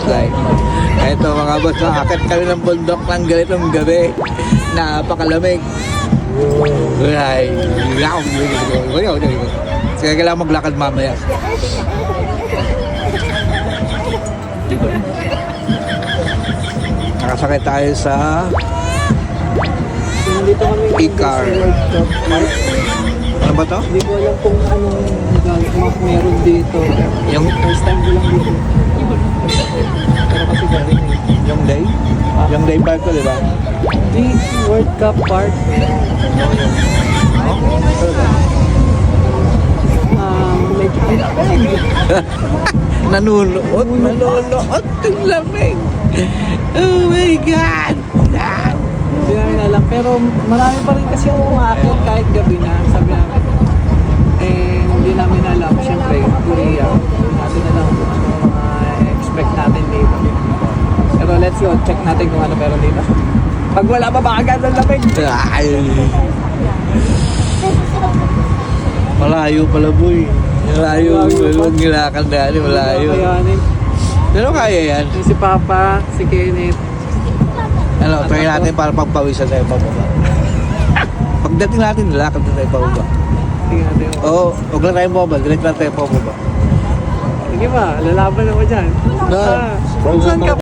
Like, eto mga boss, akit kami ng bundok ng ganitong gabi. Napakalamig. Ay, sige, kailangan maglakad mamaya. Nakasakay tayo sa Dito kami E-car. Ano ba to? Hindi ko alam kung anong meron dito. Yung, First time ko lang dito. Pero kasi galing eh. yung day? Yung day park ko, di ba? Di World Cup Park. Medyo pinapeg. Nanunood. Ang lamig. Oh my God! Hindi namin alam. Pero marami pa rin kasi yung umakit kahit gabi na. Sabi namin. Eh, hindi namin alam. Siyempre, Korea. Natin na lang kung ano mga expect natin dito. Pero let's go. Check natin kung ano meron dito. Pag wala pa, baka agad ang lamig. Ay. Malayo pala, boy. Malayo. Walang ginakal dali, malayo. Kayanin. Pero kaya yan. Yung si Papa, si Kenneth. Ano, try natin para pagpawisan tayo pababa. Pagdating natin, lalakad na tayo pababa. Tingnan natin. Oo, huwag lang tayo pababa. Direct lang tayo pababa. Sige ba, lalaban ako dyan. No. Kung saan ka